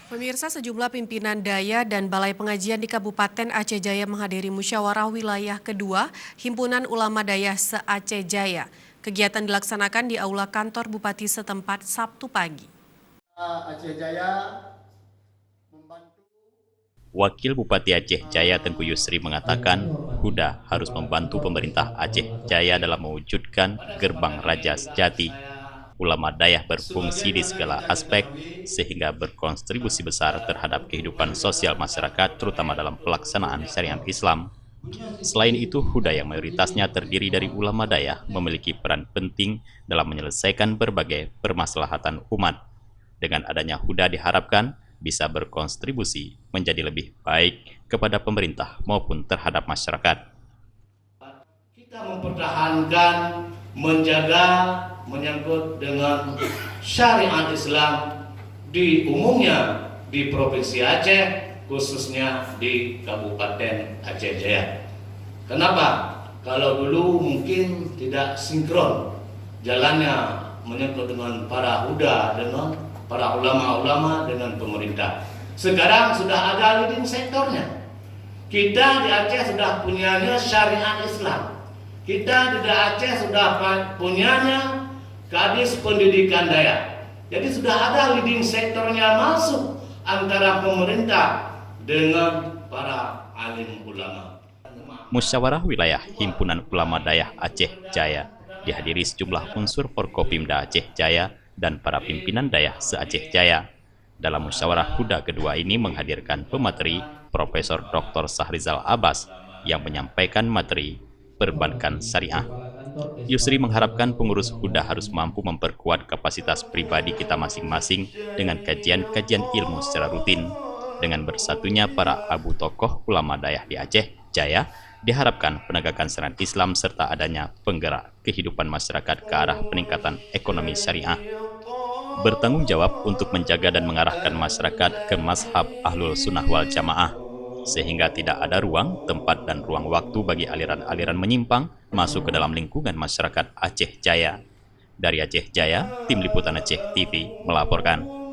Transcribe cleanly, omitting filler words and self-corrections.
Pemirsa, sejumlah pimpinan daya dan balai pengajian di Kabupaten Aceh Jaya menghadiri musyawarah wilayah kedua Himpunan Ulama Daya se-Aceh Jaya. Kegiatan dilaksanakan di aula kantor Bupati setempat Sabtu pagi. Aceh Jaya membantu. Wakil Bupati Aceh Jaya Tengku Yusri mengatakan, Huda harus membantu pemerintah Aceh Jaya dalam mewujudkan gerbang raja sejati. Ulama dayah berfungsi di segala aspek sehingga berkontribusi besar terhadap kehidupan sosial masyarakat, terutama dalam pelaksanaan syariat Islam. Selain itu, Huda yang mayoritasnya terdiri dari ulama dayah memiliki peran penting dalam menyelesaikan berbagai permasalahan umat. Dengan adanya Huda diharapkan bisa berkontribusi menjadi lebih baik kepada pemerintah maupun terhadap masyarakat. Kita mempertahankan, menjaga, menyangkut dengan syariat Islam di umumnya di Provinsi Aceh, khususnya di Kabupaten Aceh Jaya. Kenapa? Kalau dulu mungkin tidak sinkron jalannya menyangkut dengan para huda, dengan para ulama-ulama, dengan pemerintah. Sekarang sudah ada leading sektornya. Kita di Aceh sudah punyanya syariat Islam. Kita di Aceh sudah punyanya Kadis Pendidikan Daya. Jadi sudah ada leading sektornya masuk antara pemerintah dengan para alim ulama. Musyawarah wilayah Himpunan Ulama Dayah Aceh Jaya dihadiri sejumlah unsur Forkopimda Aceh Jaya dan para pimpinan dayah se-Aceh Jaya. Dalam musyawarah Huda kedua ini menghadirkan pemateri Profesor Dr. Sahrizal Abbas yang menyampaikan materi perbankan syariah. Yusri mengharapkan pengurus Huda harus mampu memperkuat kapasitas pribadi kita masing-masing dengan kajian-kajian ilmu secara rutin. Dengan bersatunya para abu tokoh ulama dayah di Aceh Jaya, diharapkan penegakan syariat Islam serta adanya penggerak kehidupan masyarakat ke arah peningkatan ekonomi syariah. Bertanggung jawab untuk menjaga dan mengarahkan masyarakat ke mazhab Ahlul Sunnah wal Jamaah, sehingga tidak ada ruang, tempat, dan ruang waktu bagi aliran-aliran menyimpang masuk ke dalam lingkungan masyarakat Aceh Jaya. Dari Aceh Jaya, Tim Liputan Aceh TV melaporkan.